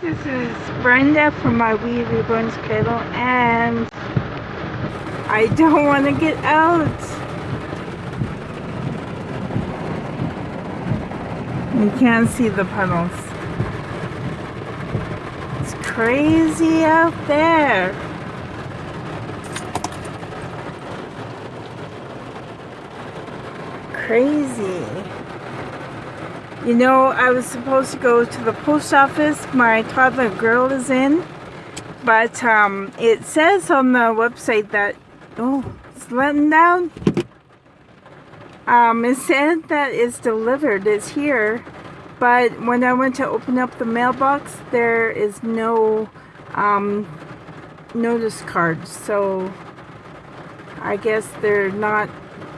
This is Brenda from my wee Reborn's cradle, and I don't want to get out. You can't see the puddles. It's crazy out there. Crazy. You know, I was supposed to go to the post office. My toddler girl is in. But it says on the website that, oh, it's letting down. It said that it's delivered, it's here. But when I went to open up the mailbox, there is no notice card. So I guess they're not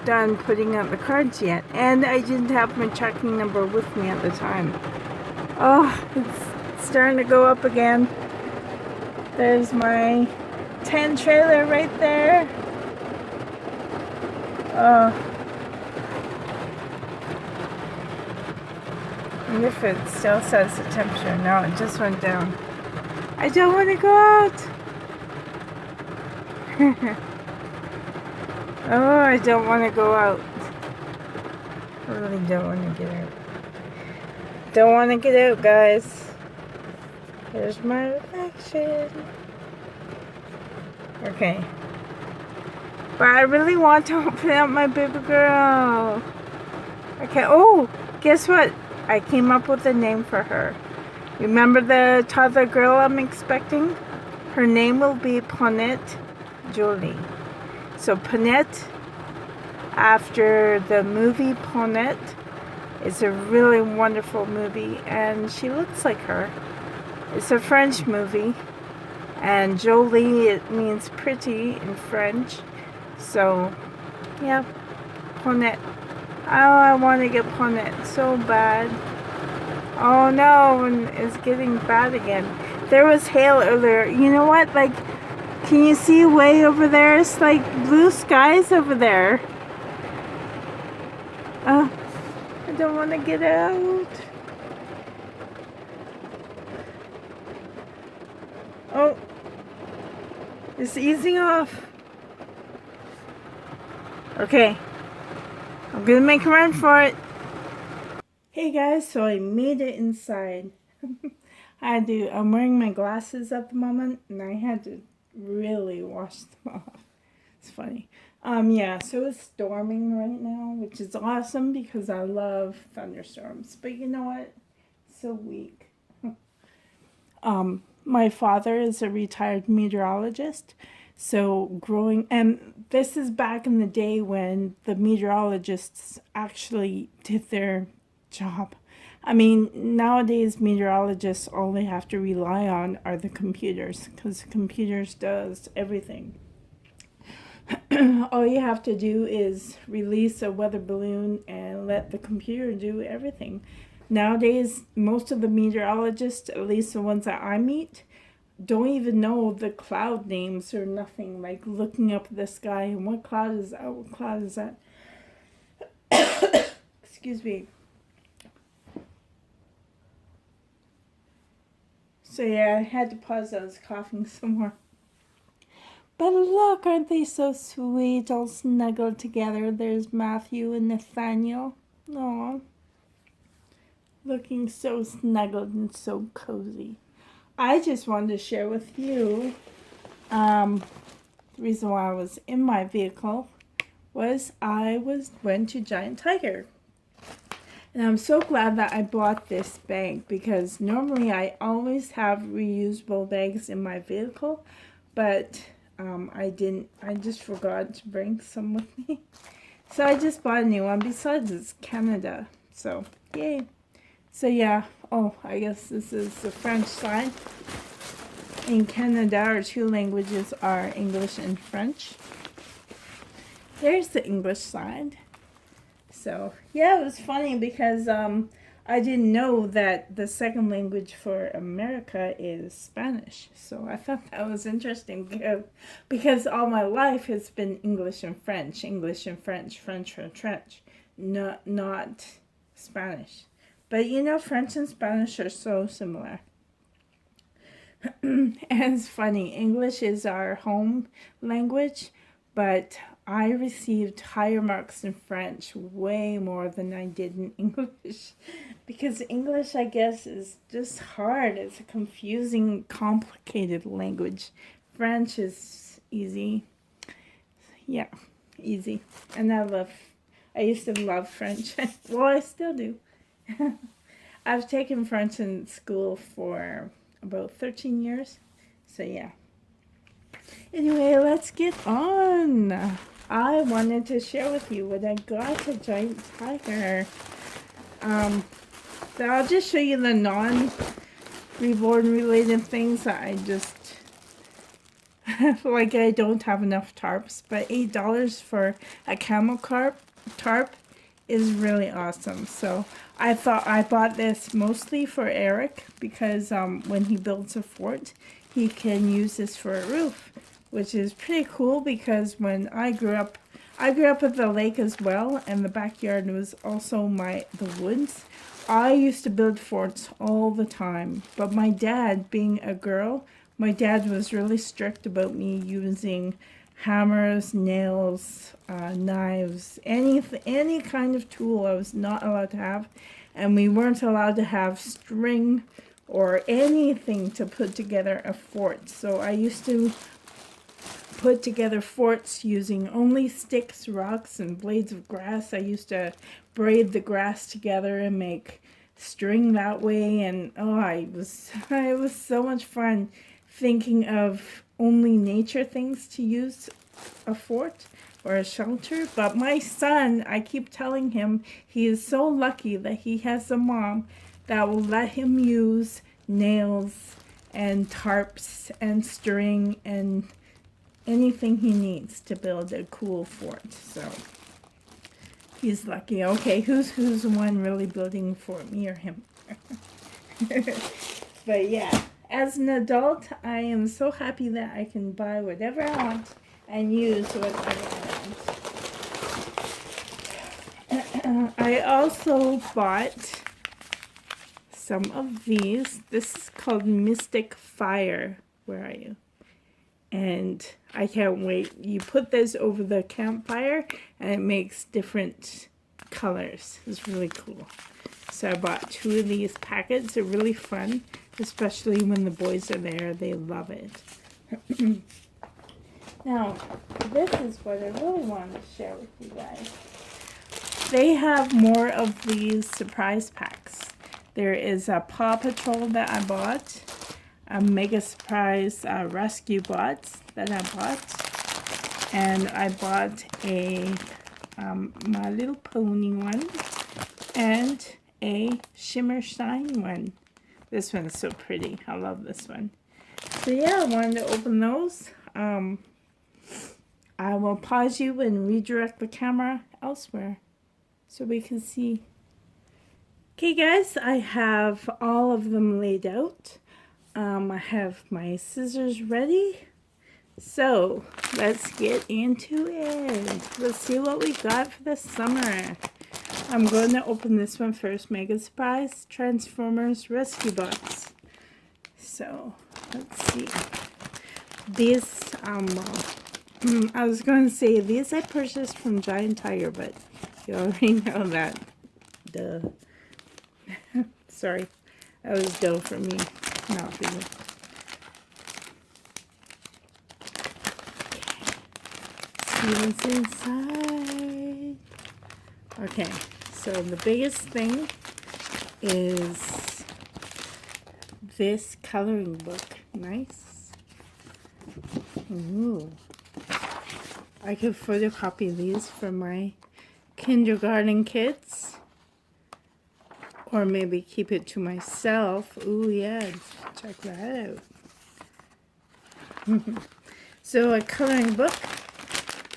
done putting out the cards yet. And I didn't have my tracking number with me at the time. Oh, it's starting to go up again. There's my tent trailer right there. And if it still says the temperature, no, it just went down. I don't want to go out. Oh, I don't want to go out. I really don't want to get out. Don't want to get out, guys. There's my reflection. Okay. But I really want to open up my baby girl. Okay. Oh, guess what? I came up with a name for her. Remember the toddler girl I'm expecting? Her name will be Paulette Jolie. So Paulette, after the movie Paulette, it's a really wonderful movie, and she looks like her. It's a French movie, and Jolie, it means pretty in French. So, yeah, Paulette. Oh, I want to get Paulette so bad. Oh no, and it's getting bad again. There was hail earlier. You know what? Like, can you see way over there? It's like blue skies over there. Oh, I don't want to get out. Oh, it's easing off. Okay, I'm gonna make a run for it. Hey guys, so I made it inside. I'm wearing my glasses at the moment, and I had to really wash them off. It's funny. Yeah, so it's storming right now, which is awesome because I love thunderstorms. But you know what? It's so weak. My father is a retired meteorologist. And this is back in the day when the meteorologists actually did their job. I mean, nowadays meteorologists, all they have to rely on are the computers, because the computers does everything. All you have to do is release a weather balloon and let the computer do everything. Nowadays, most of the meteorologists, at least the ones that I meet, don't even know the cloud names or nothing. Like looking up at the sky and what cloud is that? What cloud is that? Excuse me. So yeah, I had to pause. I was coughing some more. But look, aren't they so sweet, all snuggled together? There's Matthew and Nathaniel. Aw, looking so snuggled and so cozy. I just wanted to share with you the reason why I was in my vehicle was went to Giant Tiger. And I'm so glad that I bought this bag because normally I always have reusable bags in my vehicle, but I didn't. I just forgot to bring some with me. So I just bought a new one. Besides, it's Canada. So, yay. So yeah, oh, I guess this is the French side. In Canada, our two languages are English and French. There's the English side. So, yeah, it was funny because I didn't know that the second language for America is Spanish. So I thought that was interesting because all my life has been English and French, French, not Spanish. But you know, French and Spanish are so similar. And it's funny, English is our home language, but I received higher marks in French, way more than I did in English. Because English, I guess, is just hard. It's a confusing, complicated language. French is easy. Yeah, easy. And I used to love French. Well, I still do. I've taken French in school for about 13 years. So, yeah. Anyway, let's get on. I wanted to share with you what I got a giant tiger. So I'll just show you the non-Reborn related things that I just like. I don't have enough tarps, but $8 for a camel tarp is really awesome. So I thought I bought this mostly for Eric because when he builds a fort, he can use this for a roof, which is pretty cool because when I grew up at the lake as well, and the backyard was also the woods. I used to build forts all the time, but my dad, being a girl, my dad was really strict about me using hammers, nails, knives, any kind of tool I was not allowed to have, and we weren't allowed to have string or anything to put together a fort. So I used to put together forts using only sticks, rocks, and blades of grass. I used to braid the grass together and make string that way, and it was so much fun thinking of only nature things to use a fort or a shelter. But my son, I keep telling him he is so lucky that he has a mom that will let him use nails and tarps and string and anything he needs to build a cool fort. So he's lucky. Okay, who's the one really building for me or him? But yeah, as an adult, I am so happy that I can buy whatever I want and use whatever I want. I also bought some of these. This is called Mystic Fire. Where are you? And I can't wait. You put this over the campfire and it makes different colors. It's really cool. So I bought 2 of these packets. They're really fun, especially when the boys are there. They love it. Now, this is what I really want to share with you guys. They have more of these surprise packs. There is a Paw Patrol that I bought. A Mega Surprise Rescue Bots that I bought, and I bought a My Little Pony one and a Shimmer Shine one. This one's so pretty. I love this one. So yeah, I wanted to open those. I will pause you and redirect the camera elsewhere so we can see. Okay guys, I have all of them laid out. I have my scissors ready. So let's get into it. Let's see what we got for the summer. I'm going to open this one first. Mega Surprise Transformers Rescue Bots. So let's see. These, I was going to say these I purchased from Giant Tiger, but you already know that. Duh. Sorry, that was dull for me. Not for you. See what's inside. Okay, so the biggest thing is this coloring book. Nice. Ooh. I could photocopy these for my kindergarten kids. Or maybe keep it to myself. Ooh, yeah, check that out. So a coloring book,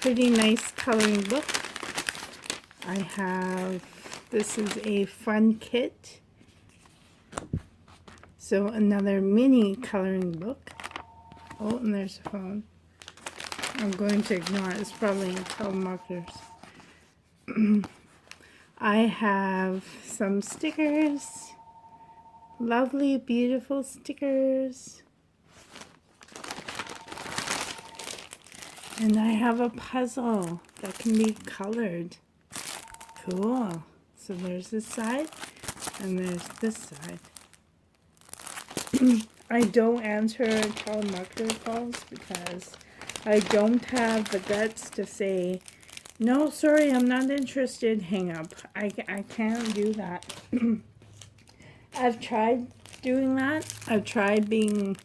pretty nice coloring book. I have, this is a fun kit. So another mini coloring book. Oh, and there's a phone. I'm going to ignore it. It's probably telemarketers. I have some stickers. Lovely, beautiful stickers. And I have a puzzle that can be colored. Cool. So there's this side and there's this side. I don't answer telemarketer calls because I don't have the guts to say, no, sorry, I'm not interested, hang up. I can't do that. I've tried doing that. I've tried being,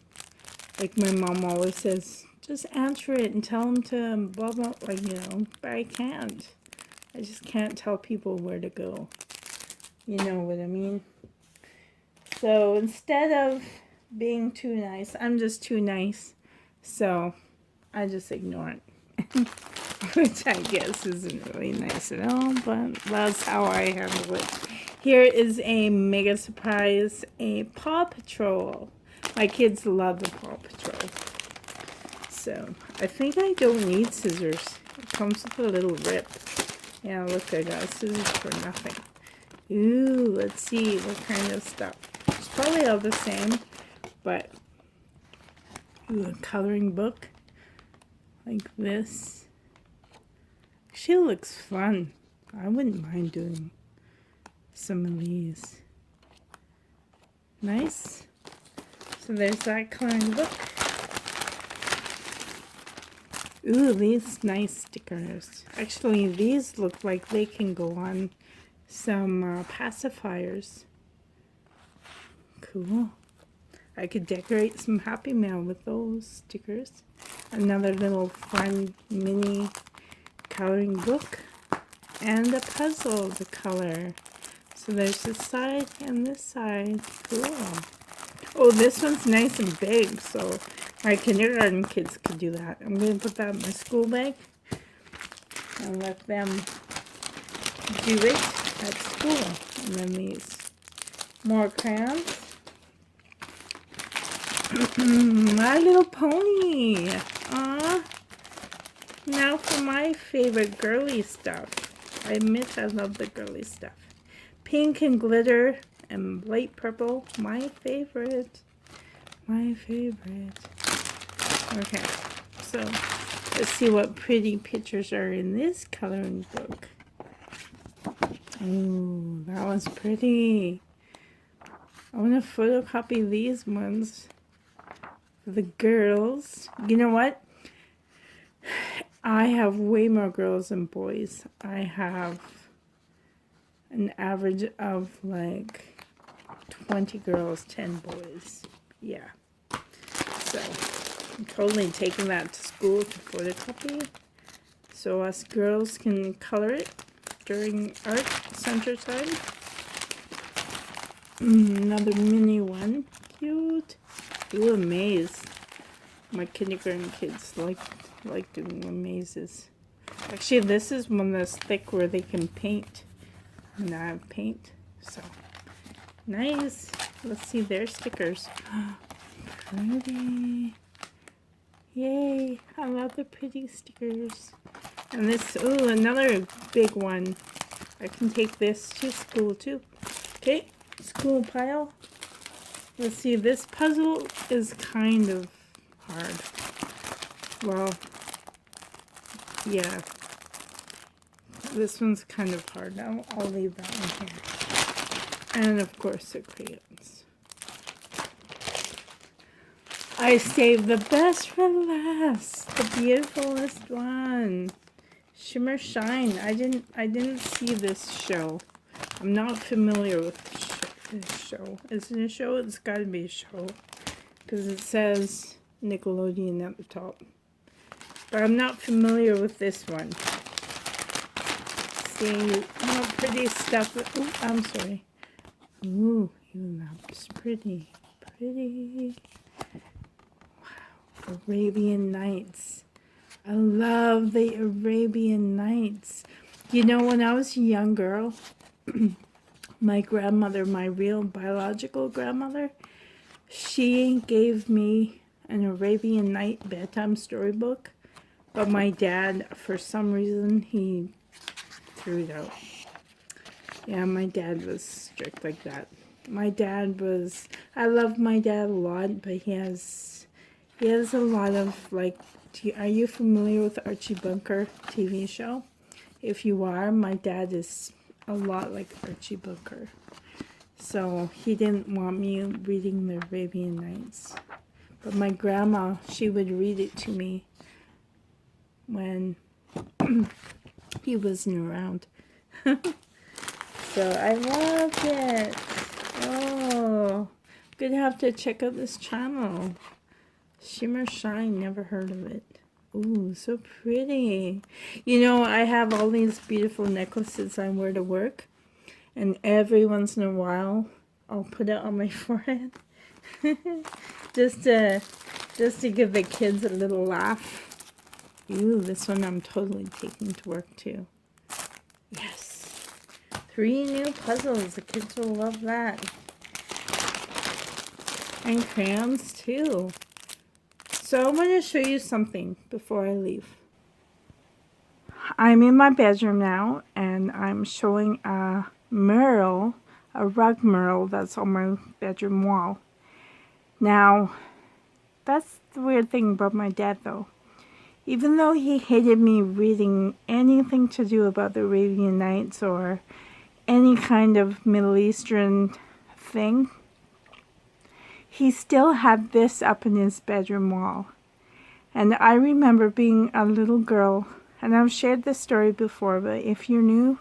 like my mom always says, just answer it and tell them to blah, blah, like, you know, but I can't. I just can't tell people where to go. You know what I mean? So instead of being too nice, I'm just too nice. So I just ignore it. Which I guess isn't really nice at all, but that's how I handle it. Here is a mega surprise, a Paw Patrol. My kids love the Paw Patrol. So I think I don't need scissors. It comes with a little rip. Yeah, look, I got scissors for nothing. Ooh, let's see what kind of stuff. It's probably all the same, but ooh, a coloring book like this. She looks fun. I wouldn't mind doing some of these. Nice. So there's that coloring book. Ooh, these nice stickers. Actually, these look like they can go on some pacifiers. Cool. I could decorate some Happy Mail with those stickers. Another little fun mini coloring book. And a puzzle to color. So there's this side and this side. Cool. Oh, this one's nice and big, so my kindergarten kids could do that. I'm going to put that in my school bag and let them do it at school. And then these more crayons. My Little Pony. Aww. Now for my favorite girly stuff. I admit I love the girly stuff. Pink and glitter and light purple. My favorite. My favorite. Okay, so let's see what pretty pictures are in this coloring book. Ooh, that was pretty. I want to photocopy these ones for the girls. You know what? I have way more girls than boys. I have an average of like 20 girls, 10 boys. Yeah. So I'm totally taking that to school to photocopy. So us girls can color it during art center time. Another mini one. Cute. Ooh, a maze. My kindergarten kids like doing the mazes. Actually, this is one that's thick where they can paint. And I have paint. So, nice. Let's see their stickers. Pretty. Yay. I love the pretty stickers. And this, ooh, another big one. I can take this to school too. Okay, school pile. Let's see, this puzzle is kind of hard. Well, yeah. This one's kind of hard. I'll leave that one here. And of course the crayons. I saved the best for last. The beautifulest one. Shimmer Shine. I didn't see this show. I'm not familiar with this show. Is it a show? It's got to be a show. Because it says Nickelodeon at the top. But I'm not familiar with this one. See how pretty stuff. Oh, I'm sorry. Ooh, that's pretty. Pretty. Wow. Arabian Nights. I love the Arabian Nights. You know, when I was a young girl, my grandmother, my real biological grandmother, she gave me an Arabian Night bedtime storybook. But my dad, for some reason, he threw it out. Yeah, my dad was strict like that. My dad was, I love my dad a lot, but he has a lot of like Are you familiar with Archie Bunker TV show? If you are, my dad is a lot like Archie Bunker. So he didn't want me reading the Arabian Nights. But my grandma, she would read it to me when he wasn't around. So I loved it. Oh, gonna have to check out this channel. Shimmer Shine, never heard of it. Ooh, so pretty. You know, I have all these beautiful necklaces I wear to work, and every once in a while, I'll put it on my forehead. just to give the kids a little laugh. Ooh, this one I'm totally taking to work too. Yes. 3 new puzzles. The kids will love that. And crayons too. So I'm going to show you something before I leave. I'm in my bedroom now, and I'm showing a mural, a rug mural that's on my bedroom wall. Now, that's the weird thing about my dad though. Even though he hated me reading anything to do about the Arabian Nights or any kind of Middle Eastern thing, he still had this up in his bedroom wall. And I remember being a little girl, and I've shared this story before, but if you're new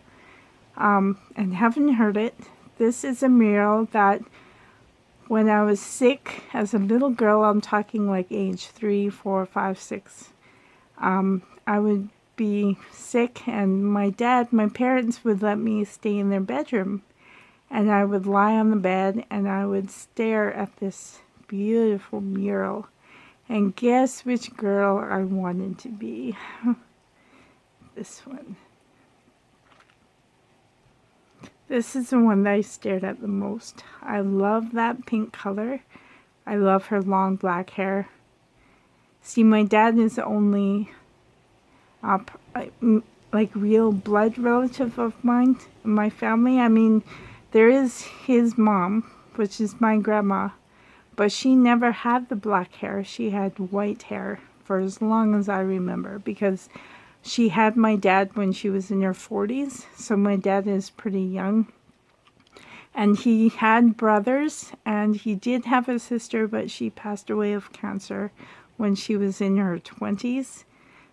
and haven't heard it, this is a mural that when I was sick as a little girl, I'm talking like age 3, 4, 5, 6, I would be sick, and my parents would let me stay in their bedroom, and I would lie on the bed and I would stare at this beautiful mural. And guess which girl I wanted to be? This one. This is the one that I stared at the most. I love that pink color. I love her long black hair. See, my dad is the only like real blood relative of mine in my family. I mean, there is his mom, which is my grandma, but she never had the black hair. She had white hair for as long as I remember, because she had my dad when she was in her 40s, so my dad is pretty young. And he had brothers, and he did have a sister, but she passed away of cancer when she was in her 20s.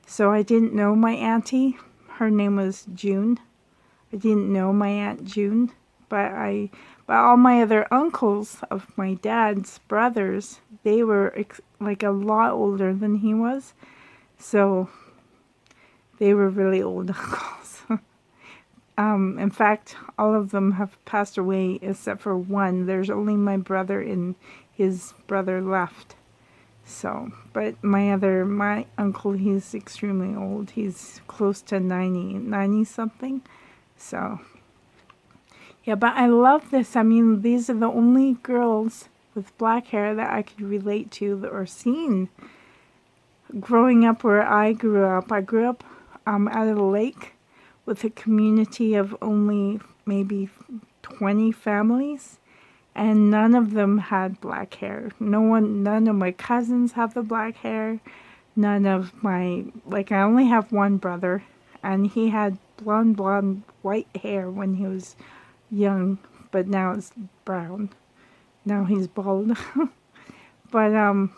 So I didn't know my auntie. Her name was June. I didn't know my Aunt June, but all my other uncles of my dad's brothers, they were like a lot older than he was. So they were really old uncles. In fact, all of them have passed away except for one. There's only my brother and his brother left. So, but my uncle, he's extremely old. He's close to 90 something. So, yeah, but I love this. I mean, these are the only girls with black hair that I could relate to or seen. Growing up where I grew up at a lake with a community of only maybe 20 families, and none of them had black hair. None of my cousins have the black hair. None of I only have one brother, and he had blonde, white hair when he was young, but now it's brown. Now he's bald. But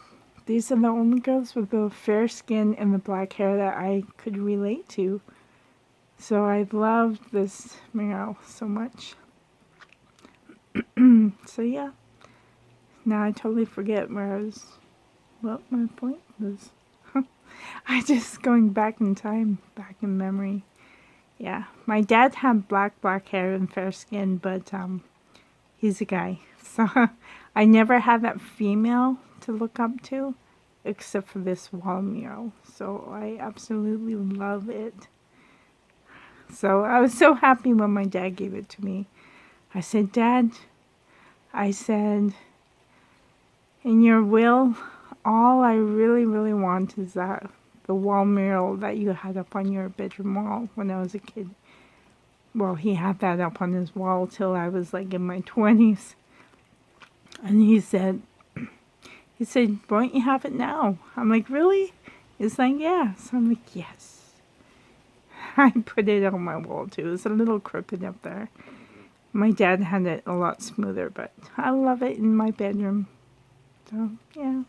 these are the only girls with the fair skin and the black hair that I could relate to. So I loved this mural so much. So yeah. Now I totally forget what my point was. I just going back in time, back in memory. Yeah, my dad had black hair and fair skin, but he's a guy. So I never had that female to look up to, except for this wall mural. So I absolutely love it. So I was so happy when my dad gave it to me. I said, Dad, in your will, all I really, really want is that the wall mural that you had up on your bedroom wall when I was a kid. Well, he had that up on his wall till I was like in my 20s. And he said, why don't you have it now? I'm like, really? It's like, yeah. So I'm like, yes. I put it on my wall too. It's a little crooked up there. My dad had it a lot smoother, but I love it in my bedroom. So, yeah.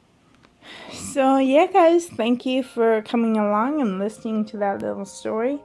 So, yeah, guys, thank you for coming along and listening to that little story.